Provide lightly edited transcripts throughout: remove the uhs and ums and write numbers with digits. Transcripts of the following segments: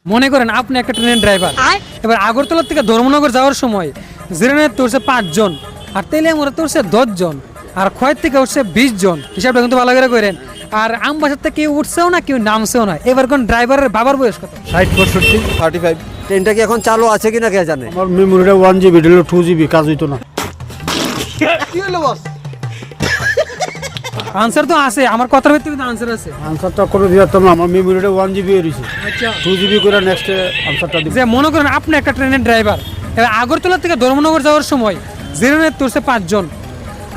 মনে করেন আপনি একটা ট্রেনের ড্রাইভার, এবার আগরতলা থেকে ধর্মনগর যাওয়ার সময় জিরানে উঠছে 5 জন, আর তেলিয়ামুড়াতে উঠছে 10 জন, আর খয়ের থেকে উঠছে 20 জন। হিসাবটা কিন্তু ভালো করে করেন। আর আমবাসার থেকে কেউ উঠছেও না, কেউ নামছেও না। এবার কোন ড্রাইভারের বাবার বয়স কত? 60 65 35। ট্রেনটা কি এখন চালু আছে কিনা কে জানে? আমার মেমোরিটা 1 GB দিল 2 GB কাজ হইতো না। কি হলো বস? আনসার তো আছে, আমার কথার ভিতরে কিন্তু আনসার আছে। আনসারটা করে দিতাম না, আমার মেমোরিটা 1 GB হইছে। আচ্ছা, 2 GB করে নেক্সট আনসারটা দিব। যে মনে করেন আপনি একটা ট্রেনের ড্রাইভার, এবার আগরতলা থেকে ধর্মনগর যাওয়ার সময় জিরানে উঠছে 5 জন,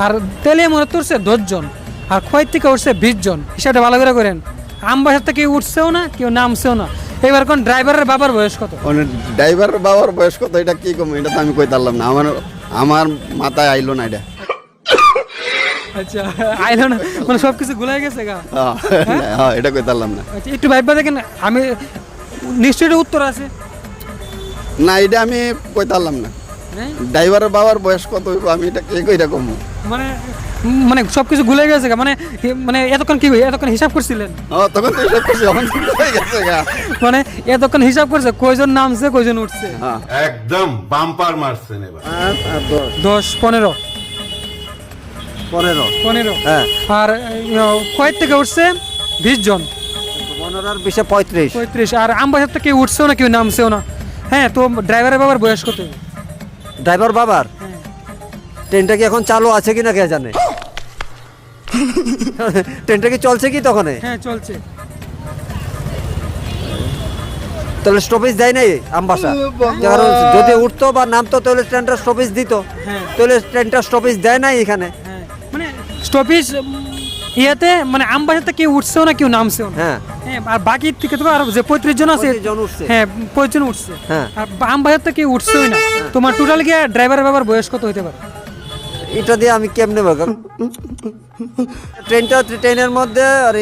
আর তেলিয়ামুড়াতে উঠছে 10 জন, আর খয়ের থেকে উঠছে 20 জন। হিসাবটা ভালো করে করেন। আমবাসার থেকে কেউ উঠছেও না, কেউ নামছেও না। এবার কোন ড্রাইভারের বাবার বয়স কত? ড্রাইভার বাবার বয়স কত এটা কি কম, এটা তো আমি কই পারলাম না, আমার মাথায় আইলো না এটা। আচ্ছা, আইলো না মানে সবকিছু গুলাই গেছে গা। হ্যাঁ এটা কই পারলাম না। আচ্ছা, একটু ভাইবা দেখেন, আমি নিশ্চয়ই এটা উত্তর আছে। না এটা আমি কই পারলাম না। হ্যাঁ? ড্রাইভারের বাবার বয়স কত হইব আমি এটা কে কইরা কম। মানে মানে সবকিছু গুলে গেছে গা। মানে এতক্ষণ কি এতক্ষণ হিসাব করছিলেন? তখন তো এসব কিছু এখন হয়ে গেছে গা। মানে এতক্ষণ হিসাব করছে কয়জন নামছে কয়জন উঠছে। হ্যাঁ একদম বাম্পার মারছেন এবার। 10 15 15 হ্যাঁ। আর কয়েক থেকে উঠছে 20 জন, 15 আর 20 35। 35। আর আমবাসার থেকে কেউ উঠছেও না, কেউ নামছেও না। হ্যাঁ, তো ড্রাইভারের বাবার বয়স কত? ড্রাইভার বাবার ট্রেনটা কি এখন চালু আছে কিনা কে জানে? ট্রেনটা কি চলছে কি তখন? হ্যাঁ চলছে। তাহলে স্টপেজ দেয় নাই আমবাসা? কারণ যদি উঠতো বা নামতো তাহলে ট্রেনটা স্টপেজ দিত। হ্যাঁ। তাহলে ট্রেনটা স্টপেজ দেয় নাই এখানে। হ্যাঁ, মানে স্টপেজ ইয়াতে মানে আমবাসার থেকে কেউ উঠছেও না, কেউ নামছেও না। হ্যাঁ হ্যাঁ, আর বাকি থেকে তো আর যে 35 জন আছে, 35 জন উঠছে। হ্যাঁ 35 জন উঠছে। হ্যাঁ। আর আমবাসার থেকে কেউ উঠছেই না। তোমার টোটাল গিয়ে ড্রাইভারের বাবার বয়স কত হতে পারে? এটা দিয়ে আমি কেমনে বলবো? ট্রেনের মধ্যে আর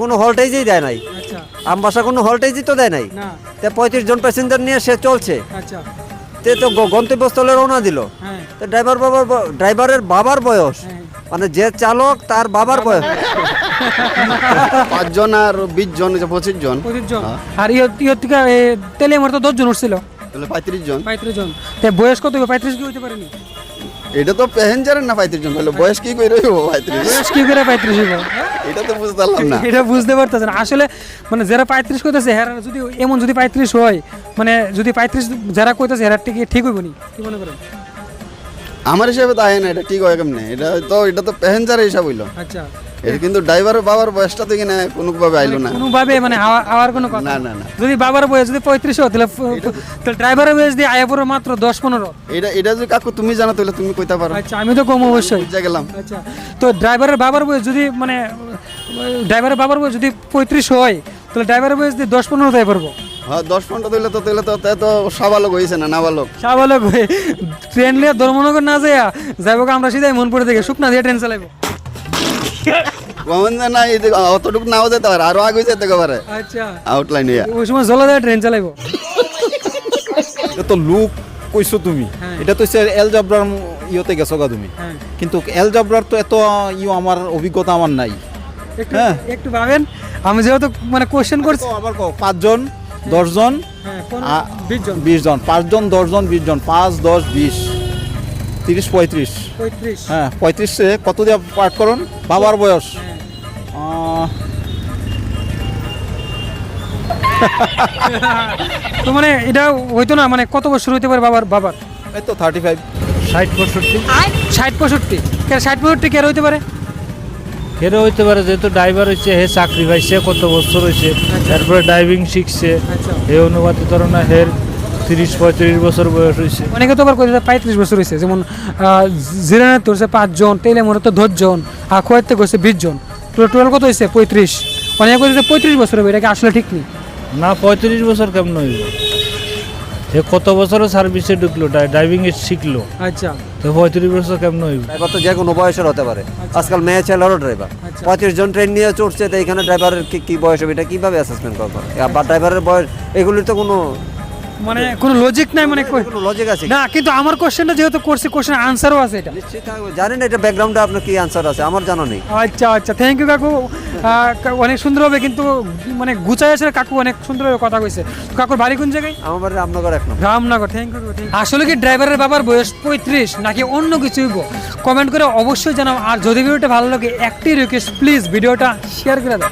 কোনো ভোল্টেজই দেয় নাই। আচ্ছা, আমবাসা কোনো ভোল্টেজই তো দেয় নাই। না। তা 35 জন প্যাসেঞ্জার নিয়ে সে চলছে। আচ্ছা, তে তো গন্তব্যস্থলে রওনা দিল। হ্যাঁ তো ড্রাইভারের বাবার বয়স, হ্যাঁ। মানে যে চালক তার বাবার বয়স। 5 জন আর 20 জন 25 জন 25 জন। আর ইয়র থেকে তেলিয়ামুড়া তো 10 জন উঠছিল, তাহলে 35 জন। 35 জন। তে বয়স কত হবে? 35 কি হইতে পারেনি? এটা তো প্যাসেঞ্জারের না 35 জন, তাহলে বয়স কি কইরা হইব 35? বয়স কি করে 35 হবে? এটা তো বুঝতে পারলাম না। এটা বুঝতে পারতেছেন আসলে। মানে যারা 35 কইতাছে হেরা যদি এমন যদি 35 হয়, মানে যদি 35 যারা কইতাছে হেরা ঠিক হইব নি? কি মনে করেন? আমার হিসাবে তো আয় না, এটা ঠিক হয় কেমনে? এটা তো প্যাসেঞ্জারের হিসাব হইলো। আচ্ছা, এটা কিন্তু ড্রাইভারের বাবার বয়সটা তো কিনা কোনোভাবে আইলো না। কোনোভাবে মানে আওয়ার কোনো কথা না না না, যদি বাবার বয়স যদি 35 হয় তাহলে ড্রাইভারের বয়স দিয়ে আয়া পড়ে মাত্র 10-15। এটা যদি কাকু তুমি জানো তাহলে তুমি কইতে পারো। আচ্ছা, আমি তো কম অবশ্যই। বুঝা গেলাম। আচ্ছা, তো ড্রাইভারের বাবার বয়স যদি মানে ড্রাইভারের বাবার বয়স যদি 35 হয় তাহলে ড্রাইভারের বয়স দিয়ে 10-15 হতে পারবো। হ্যাঁ 10-15 দিলে তো তাই তো সাবালক হইছে না, নাবালক। সাবালক হয়ে ট্রেন লিয়ে ধর্মনগর না যাইয়া যাইব আমরা সিধাই মনপুরে থেকে শুকনা দিয়ে ট্রেন চালাইবো। কমন না অতটুকু নাও যেতে পারে, আরো আগে যেতে পারে আচ্ছা, আউটলাইন ইয়া। ওই সময় জলা দিয়ে ট্রেন চালাইবো। এটা তো লুক কইছো তুমি, হ্যাঁ। এটা তো এল জাবরার ইয়েতে গেছো গা তুমি, হ্যাঁ, কিন্তু এল জাবরার তো এত আমার অভিজ্ঞতা আমার নাই। একটু হ্যাঁ। একটু ভাবেন, আমি যেহেতু মানে কোশ্চেন করছি। তো আবার 5 জন 10 জন হ্যাঁ, 20 জন 20 জন, 5 জন 10 জন 20 জন, 5 10 20 30 35। 35। হ্যাঁ 35 এ কত দিয়ে পাঠ করুন বাবার বয়স? হ্যাঁ। তো মানে এটা হইতো না, মানে কত বছর হইতে পারে বাবার? এই তো 35 60 65। 60-65 কে 60-65 কে হইতে পারে? হেরো হইতে পারে, যেহেতু ড্রাইভার হয়েছে, হে চাকরি পাইছে, কত বছর হয়েছে, তারপরে ড্রাইভিং শিখছে, আচ্ছা, হে অনুপাতে ধরো না হের 30-35 বছর বয়স হয়েছে। অনেকে তো আবার কইতে 35 বছর হয়েছে। যেমন জিরানে তোরছে 5 জন, তেলিয়ামুড়া তো 10 জন, আর খোয়াইতে কইছে 20 জন। টোটাল কত হয়েছে? 35। অনেকে কইছে 35 বছর হবে, এটা কি আসলে ঠিক নেই? না, 35 বছর কেমন হইব? হে কত বছরও সার্ভিসে ঢুকলো, ড্রাইভিং এ শিখলো, আচ্ছা, তো 35 বছর কেমন হইব? ড্রাইভার তো যে কোনো বয়সের হতে পারে। আজকাল মেয়ে ছেলেরও ড্রাইভার। আচ্ছা। 35 জন ট্রেন নিয়ে চড়ছে, তো এখানে ড্রাইভারের কি বয়স হবে এটা কিভাবে অ্যাসেসমেন্ট করবো? আবার ড্রাইভারের বয়স এগুলির তো কোনো মানে কোনো লজিক নাই মানে কোনো লজিক আছে না, কিন্তু আমার কোশ্চেনটা যেহেতু করছি, কোশ্চেন আনসারও আছে এটা। নিশ্চয়ই থাকবে। জানেন এটা ব্যাকগ্রাউন্ডে আপনার কি আনসার আছে আমার জানা নেই। আচ্ছা আচ্ছা, থ্যাংক ইউ কাকু। অনেক সুন্দর হবে, কিন্তু মানে গুছাই আছে কাকু, অনেক সুন্দরভাবে কথা কইছে। কাকুর বাড়ি কোন জায়গায়? আমার বাড়ি রামনগর 1 নম্বর। রামনগর। Thank you. আসলে কি ড্রাইভারের বাবার বয়স 35 নাকি অন্য কিছুই গো? কমেন্ট করে অবশ্যই জানাও। আর যদি ভিডিওটা ভালো লাগে একটি রিকোয়েস্ট, প্লিজ ভিডিওটা শেয়ার করে দাও।